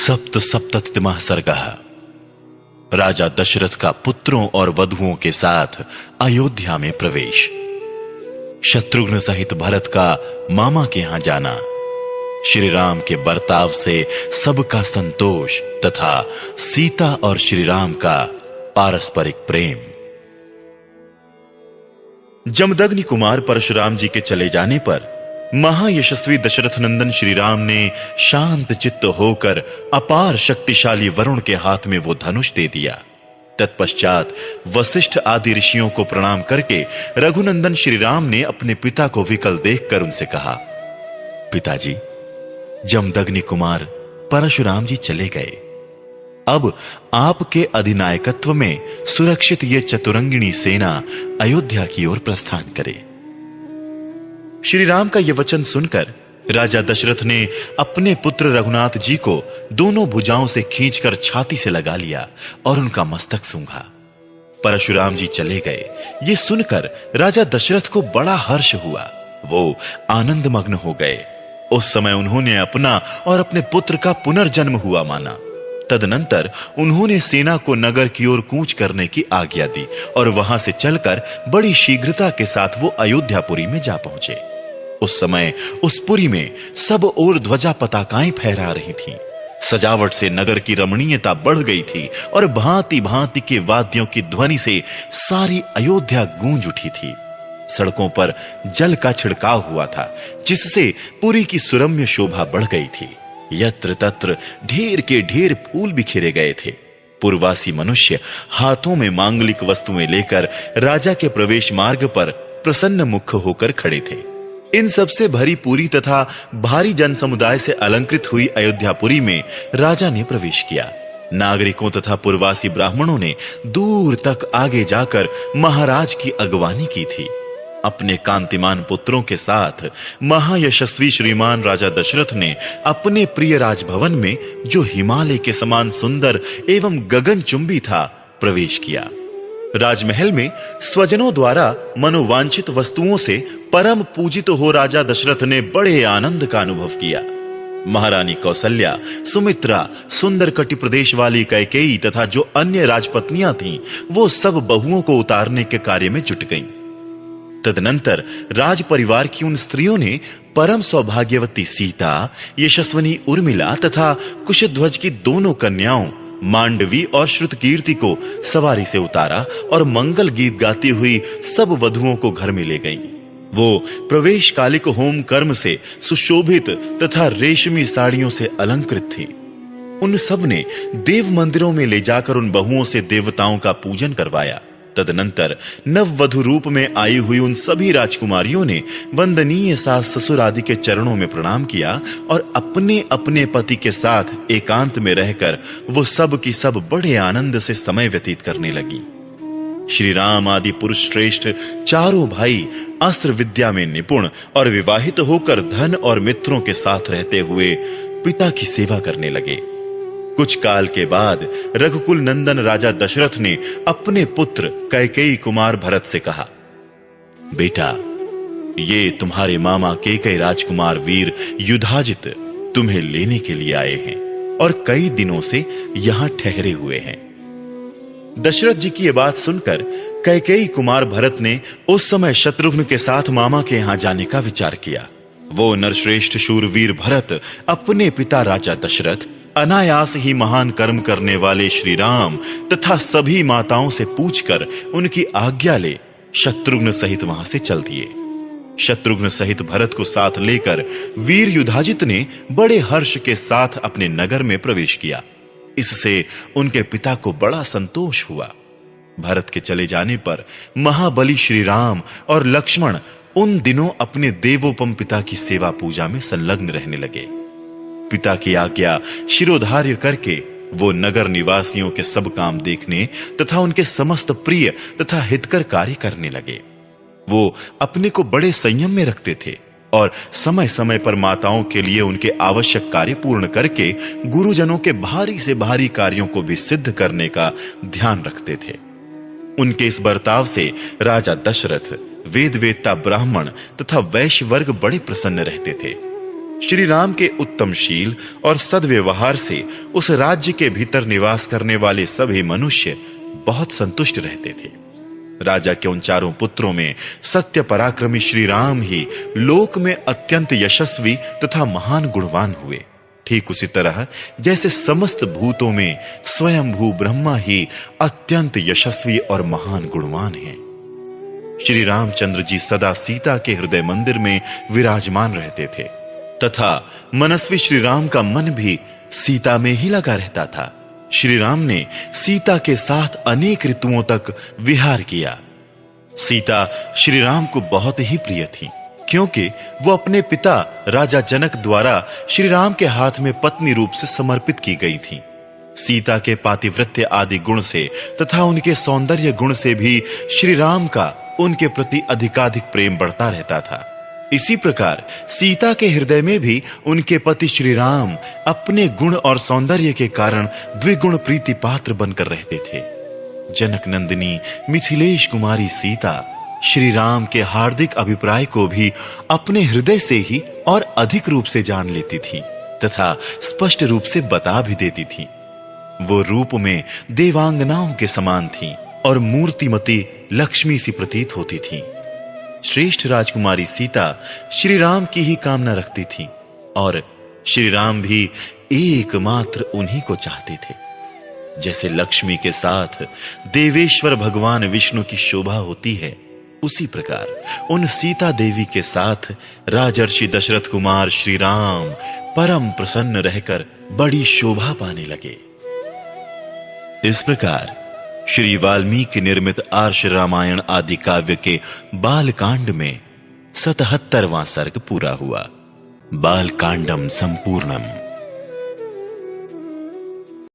सप्त सप्ततिमः सर्गः। राजा दशरथ का पुत्रों और वधुओं के साथ अयोध्या में प्रवेश। शत्रुघ्न सहित भरत का मामा के यहां जाना। श्री राम के बर्ताव से सबका संतोष तथा सीता और श्री राम का पारस्परिक प्रेम। जमदग्नि कुमार परशुराम जी के चले जाने पर महायशस्वी दशरथ नंदन श्री राम ने शांत चित्त होकर अपार शक्तिशाली वरुण के हाथ में वो धनुष दे दिया। तत्पश्चात वशिष्ठ आदि ऋषियों को प्रणाम करके रघुनंदन श्री राम ने अपने पिता को विकल देखकर उनसे कहा, पिताजी, जमदग्नि कुमार परशुराम जी चले गए। अब आपके अधिनायकत्व में सुरक्षित ये चतुरंगिणी सेना अयोध्या की ओर प्रस्थान करे। श्री राम का यह वचन सुनकर राजा दशरथ ने अपने पुत्र रघुनाथ जी को दोनों भुजाओं से खींचकर छाती से लगा लिया और उनका मस्तक सूंघा। परशुराम जी चले गए, ये सुनकर राजा दशरथ को बड़ा हर्ष हुआ। वो आनंदमग्न हो गए। उस समय उन्होंने अपना और अपने पुत्र का पुनर्जन्म हुआ माना। तदनंतर उन्होंने सेना को नगर की ओर कूच करने की आज्ञा दी और वहां से चलकर बड़ी शीघ्रता के साथ वो अयोध्यापुरी में जा पहुंचे। उस समय उस पुरी में सब ओर ध्वजा पताकाएं फहरा रही थीं। सजावट से नगर की रमणीयता बढ़ गई थी और भांति भांति के वाद्यों की ध्वनि से सारी अयोध्या गूंज उठी थी। सड़कों पर जल का छिड़काव हुआ था, जिससे पुरी की सुरम्य शोभा बढ़ गई थी। यत्र तत्र ढेर के ढेर फूल बिखेरे गए थे। पूर्ववासी मनुष्य हाथों में मांगलिक वस्तुएं लेकर राजा के प्रवेश मार्ग पर प्रसन्न मुख होकर खड़े थे। इन सबसे भरी पूरी तथा भारी जन समुदाय से अलंकृत हुई अयोध्यापुरी में राजा ने प्रवेश किया। नागरिकों तथा पूर्ववासी ब्राह्मणों ने दूर तक आगे जाकर महाराज की अगवानी की थी। अपने कांतिमान पुत्रों के साथ महायशस्वी श्रीमान राजा दशरथ ने अपने प्रिय राजभवन में, जो हिमालय के समान सुंदर एवं गगनचुंबी था, प्रवेश किया। राजमहल में स्वजनों द्वारा मनोवांछित वस्तुओं से परम पूजित हो राजा दशरथ ने बड़े आनंद का अनुभव किया। महारानी कौसल्या, सुमित्रा, सुंदर कटि प्रदेश वाली कैकेयी तथा जो अन्य राजपत्नियां थीं, वो सब बहुओं को उतारने के कार्य में जुट गईं। तदनंतर राज परिवार की उन स्त्रियों ने परम सौभाग्यवती सीता, यशस्वनी उर्मिला तथा कुशध्वज की दोनों कन्याओं मांडवी और श्रुतकीर्ति को सवारी से उतारा और मंगल गीत गाती हुई सब वधुओं को घर में ले गईं। वो प्रवेश कालिक होम कर्म से सुशोभित तथा रेशमी साड़ियों से अलंकृत थी। उन सब ने देव मंदिरों में ले जाकर उन बहुओं से देवताओं का पूजन करवाया। तदनंतर नववधु रूप में आई हुई उन सभी राजकुमारियों ने वंदनीय सास ससुर आदि के चरणों में प्रणाम किया और अपने अपने पति के साथ एकांत में रहकर वो सब की सब बड़े आनंद से समय व्यतीत करने लगी। श्री राम आदि पुरुष श्रेष्ठ चारों भाई अस्त्र विद्या में निपुण और विवाहित होकर धन और मित्रों के साथ रहते हुए पिता की सेवा करने लगे। कुछ काल के बाद रघुकुल नंदन राजा दशरथ ने अपने पुत्र कैकेयी कुमार भरत से कहा, बेटा, ये तुम्हारे मामा कैकेयी राजकुमार वीर युधाजित तुम्हें लेने के लिए आए हैं और कई दिनों से यहां ठहरे हुए हैं। दशरथ जी की यह बात सुनकर कैकेयी कुमार भरत ने उस समय शत्रुघ्न के साथ मामा के यहां जाने का विचार किया। वो नरश्रेष्ठ शूरवीर भरत अपने पिता राजा दशरथ, अनायास ही महान कर्म करने वाले श्री राम तथा सभी माताओं से पूछकर उनकी आज्ञा ले शत्रुघ्न सहित वहां से चल दिए। शत्रुघ्न सहित भरत को साथ लेकर वीर युधाजित ने बड़े हर्ष के साथ अपने नगर में प्रवेश किया। इससे उनके पिता को बड़ा संतोष हुआ। भरत के चले जाने पर महाबली श्री राम और लक्ष्मण उन दिनों अपने देवोपम पिता की सेवा पूजा में संलग्न रहने लगे। पिता की आज्ञा शिरोधार्य करके वो नगर निवासियों के सब काम देखने तथा उनके समस्त प्रिय तथा हितकर कार्य करने लगे। वो अपने को बड़े संयम में रखते थे और समय समय पर माताओं के लिए उनके आवश्यक कार्य पूर्ण करके गुरुजनों के भारी से भारी कार्यों को भी सिद्ध करने का ध्यान रखते थे। उनके इस बर्ताव से राजा दशरथ, वेद वेत्ता ब्राह्मण तथा वैश्य वर्ग बड़े प्रसन्न रहते थे। श्री राम के उत्तमशील और सद्व्यवहार से उस राज्य के भीतर निवास करने वाले सभी मनुष्य बहुत संतुष्ट रहते थे। राजा के उन चारों पुत्रों में सत्य पराक्रमी श्री राम ही लोक में अत्यंत यशस्वी तथा महान गुणवान हुए। ठीक उसी तरह जैसे समस्त भूतों में स्वयंभू ब्रह्मा ही अत्यंत यशस्वी और महान गुणवान हैं। श्री रामचंद्र जी सदा सीता के हृदय मंदिर में विराजमान रहते थे तथा मनस्वी श्री राम का मन भी सीता में ही लगा रहता था। श्री राम ने सीता के साथ अनेक ऋतुओं तक विहार किया। सीता श्री राम को बहुत ही प्रिय थी, क्योंकि वो अपने पिता राजा जनक द्वारा श्री राम के हाथ में पत्नी रूप से समर्पित की गई थी। सीता के पातिव्रत्य आदि गुण से तथा उनके सौंदर्य गुण से भी श्री राम का उनके प्रति अधिकाधिक प्रेम बढ़ता रहता था। इसी प्रकार सीता के हृदय में भी उनके पति श्री राम अपने गुण और सौंदर्य के कारण द्विगुण प्रीति पात्र बनकर रहते थे। जनक नंदिनी मिथिलेश कुमारी सीता श्री राम के हार्दिक अभिप्राय को भी अपने हृदय से ही और अधिक रूप से जान लेती थी तथा स्पष्ट रूप से बता भी देती थी। वो रूप में देवांगनाओं के समान थी और मूर्तिमती लक्ष्मी सी प्रतीत होती थी। श्रेष्ठ राजकुमारी सीता श्री राम की ही कामना रखती थी और श्री राम भी एकमात्र उन्हीं को चाहते थे। जैसे लक्ष्मी के साथ देवेश्वर भगवान विष्णु की शोभा होती है, उसी प्रकार उन सीता देवी के साथ राजर्षि दशरथ कुमार श्री राम परम प्रसन्न रहकर बड़ी शोभा पाने लगे। इस प्रकार श्री वाल्मीकि निर्मित आर्ष रामायण आदि काव्य के बालकांड में 77वां सर्ग पूरा हुआ। बालकांडम संपूर्णम।